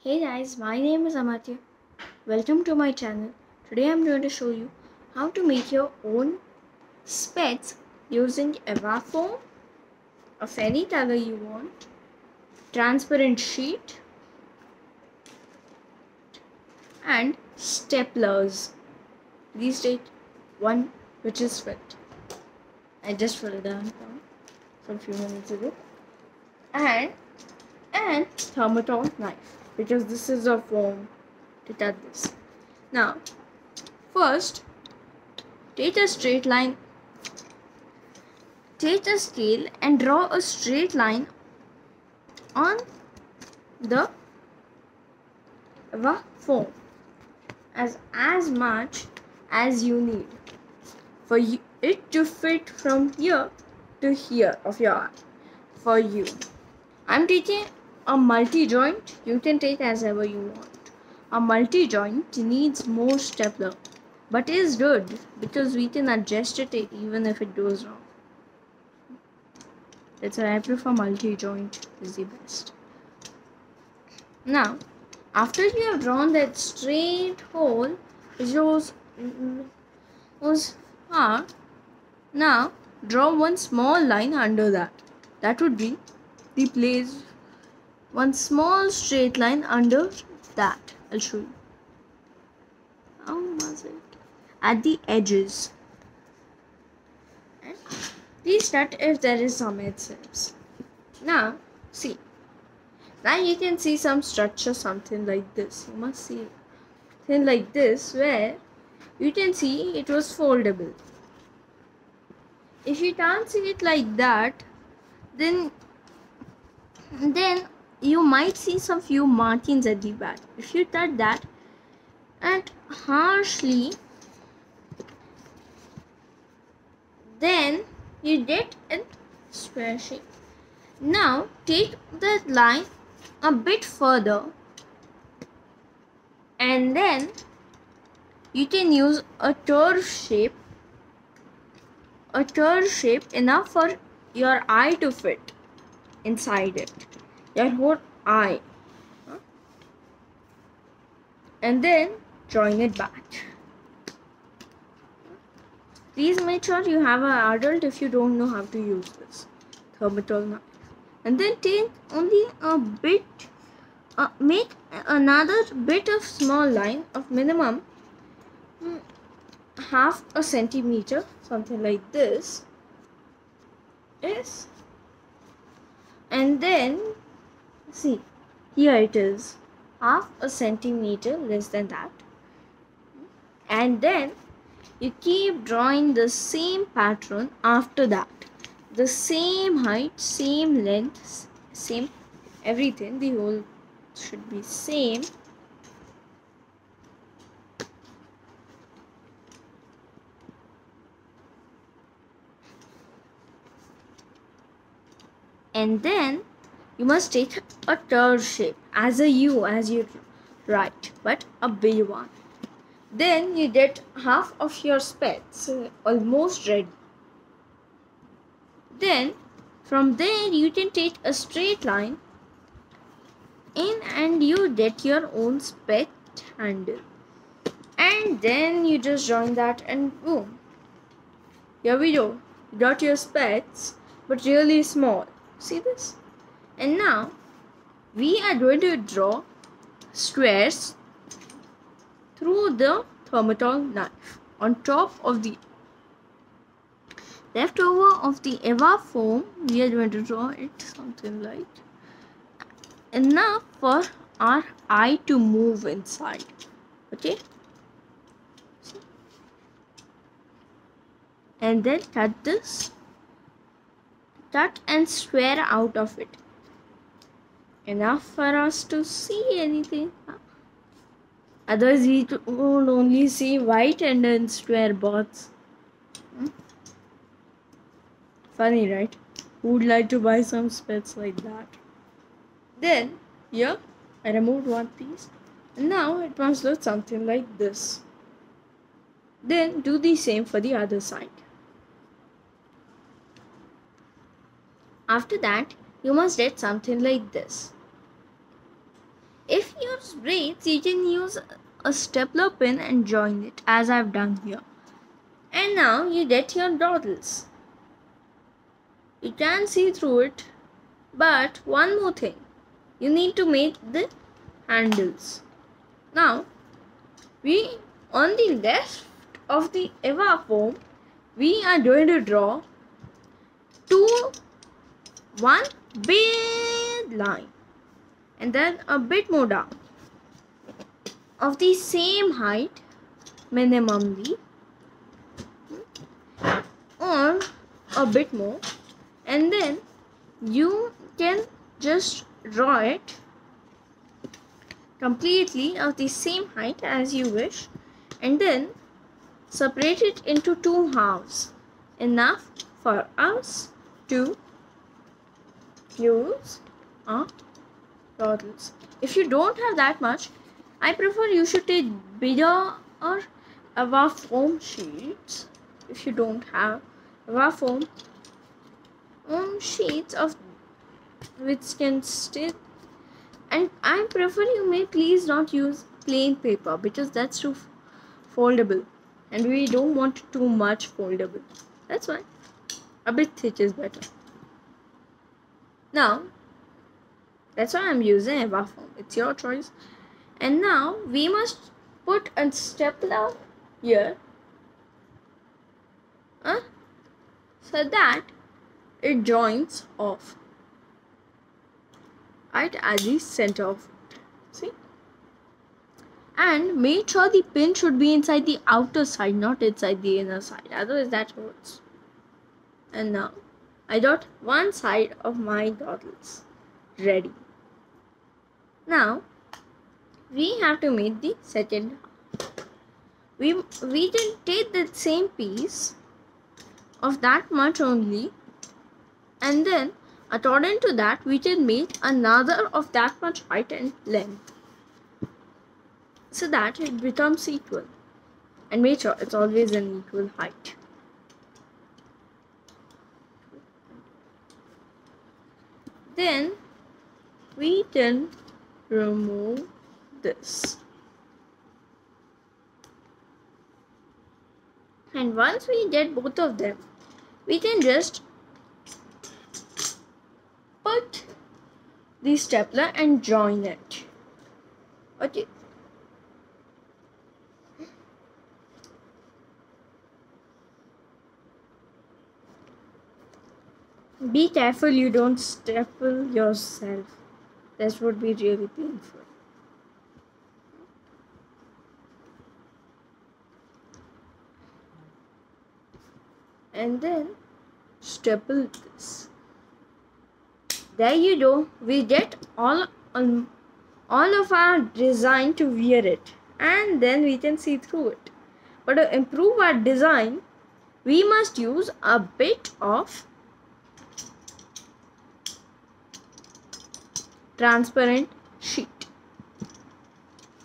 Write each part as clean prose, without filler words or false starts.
Hey guys, my name is Amatya. Welcome to my channel. Today I'm going to show you how to make your own specs using Eva-foam of any color you want, transparent sheet and staplers. Please take one which is fit. I just filled down some few minutes ago. And thermotol knife because this is a foam to cut this. Now first take a straight line, take a scale and draw a straight line on the foam as much as you need for it to fit from here to here of your eye. For you, I'm taking a multi-joint. You can take as ever you want. A multi-joint needs more stapler, but is good because we can adjust it even if it goes wrong. That's why I prefer multi-joint is the best. Now, after you have drawn that straight hole which was far, now draw one small line under that. That would be the place. One small straight line under that. I'll show you. How was it? At the edges. And please cut if there is some excess. Now, see. Now you can see some structure, something like this. You must see something like this where you can see it was foldable. If you can't see it like that, then you might see some few markings at the back. If you touch that and harshly, then you get a square shape. Now take that line a bit further and then you can use a curve shape enough for your eye to fit inside it, your whole eye, and then join it back. Please make sure you have an adult if you don't know how to use this thermotol knife. And then take only a bit, make another bit of small line of minimum half a centimeter, something like this. Yes. And then see, here it is, half a centimeter less than that. And then you keep drawing the same pattern after that. The same height, same length, same everything. The whole should be same. And then you must take a curve shape as a U as you write, but a big one. Then you get half of your specs almost ready. Then from there you can take a straight line in and you get your own spec handle. And then you just join that and boom. Here we go. You got your specs, but really small. See this? And now we are going to draw squares through the thermotol knife on top of the leftover of the Eva-foam. We are going to draw it something like enough for our eye to move inside. Okay? And then cut this. Cut and square out of it. Enough for us to see anything. Otherwise we would only see white and then square bots. Funny, right? Who would like to buy some specs like that? Then here I removed one piece. And now it must look something like this. Then do the same for the other side. After that, you must get something like this. If your use braids, you can use a stapler pin and join it as I've done here. And now you get your dawdles. You can see through it, but one more thing, you need to make the handles. Now we on the left of the Eva-foam, we are going to draw one big line and then a bit more down of the same height minimally, or a bit more, and then you can just draw it completely of the same height as you wish, and then separate it into two halves, enough for us to use our dawdles. If you don't have that much, I prefer you should take bigger or Eva-foam sheets. If you don't have Eva-foam sheets of which can stick, and I prefer you may please not use plain paper because that's too foldable and we don't want too much foldable. That's why a bit thick is better. Now that's why I'm using Eva-foam. It's your choice. And now we must put a stapler here so that it joins off right at the center of it. See? And make sure the pin should be inside the outer side, not inside the inner side. Otherwise that hurts. And now I got one side of my dawdles ready. Now we have to make the second half. We can take the same piece of that much only, and then according to that we can make another of that much height and length so that it becomes equal, and make sure it's always an equal height. Then we can remove this, and once we get both of them, we can just put the stapler and join it. Okay. Be careful you don't staple yourself. This would be really painful. And then staple this. There you go. We get all of our design to wear it, and then we can see through it. But to improve our design, we must use a bit of transparent sheet.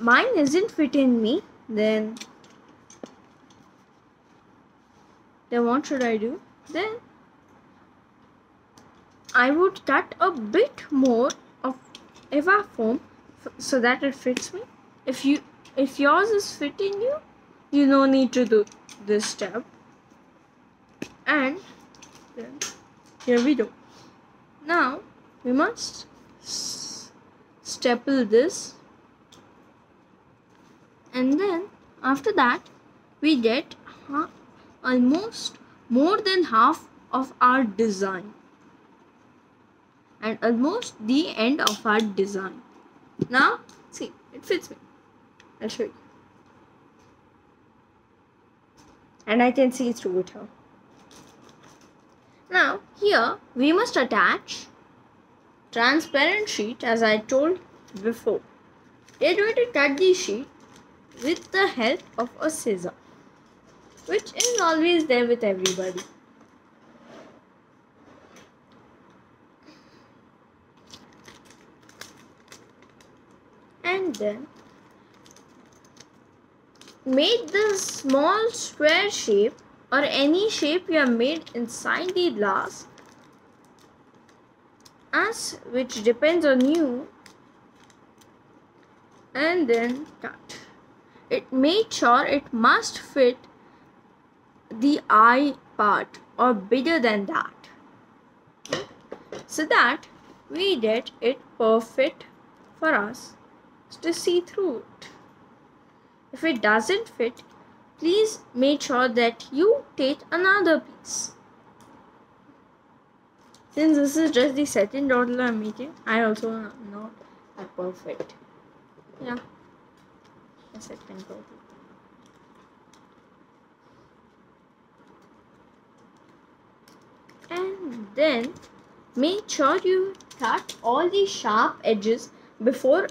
Mine isn't fitting me. Then what should I do? Then I would cut a bit more of Eva-foam so that it fits me. If yours is fitting you, you no need to do this step. And then here we go. Now we must staple this, and then after that we get almost more than half of our design and almost the end of our design. Now see, it fits me. I'll show you, and I can see through it here. Now here we must attach transparent sheet as I told before. We are going to cut the sheet with the help of a scissor, which is always there with everybody. And then make the small square shape or any shape you have made inside the glass, which depends on you, and then cut. It made sure it must fit the eye part or bigger than that, so that we get it perfect for us to see through it. If it doesn't fit, please make sure that you take another piece. Since this is just the second toddler I'm making, I also not a perfect. Yeah, a second toddler. And then make sure you cut all the sharp edges before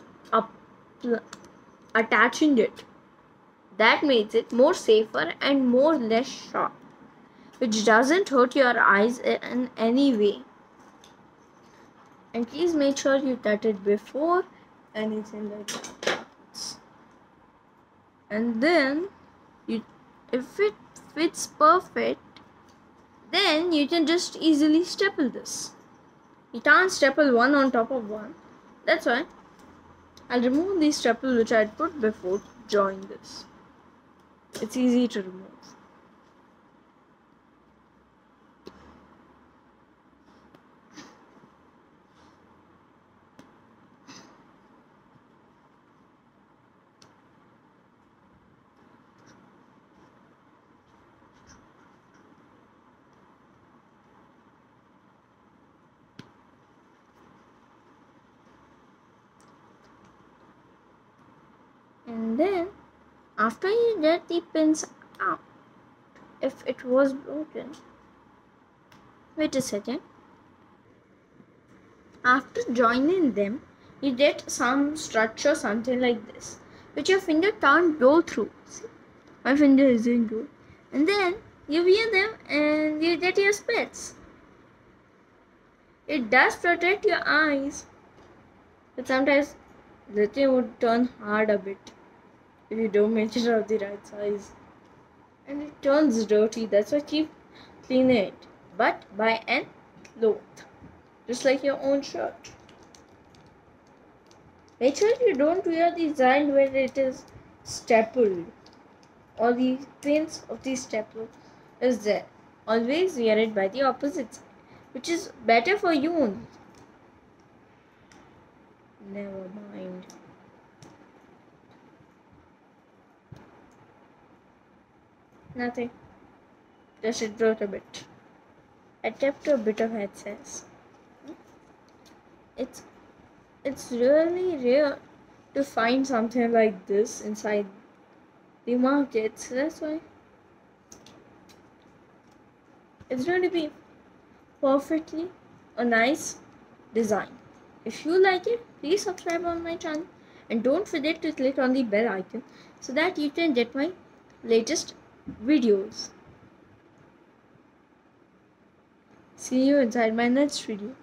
attaching it. That makes it more safer and more less sharp, which doesn't hurt your eyes in any way. And please make sure you cut it before anything like that. And then if it fits perfect, then you can just easily staple this. You can't staple one on top of one. That's why I'll remove the staple which I had put before drawing this. It's easy to remove. And then after you get the pins out, if it was broken, wait a second. After joining them, you get some structure, something like this, which your finger can't go through. See? My finger isn't good. And then you wear them and you get your specs. It does protect your eyes, but sometimes the thing would turn hard a bit if you don't make it of the right size. And it turns dirty, that's why keep cleaning it, but by an cloth, just like your own shirt. Make sure you don't wear the design where it is stapled or the pins of the staple is there. Always wear it by the opposite side, which is better for you only. Never mind. Nothing. Just it broke a bit. I kept a bit of excess. It's really rare to find something like this inside the markets. That's why it's going to be perfectly a nice design. If you like it, please subscribe on my channel and don't forget to click on the bell icon so that you can get my latest videos. See you inside my next video.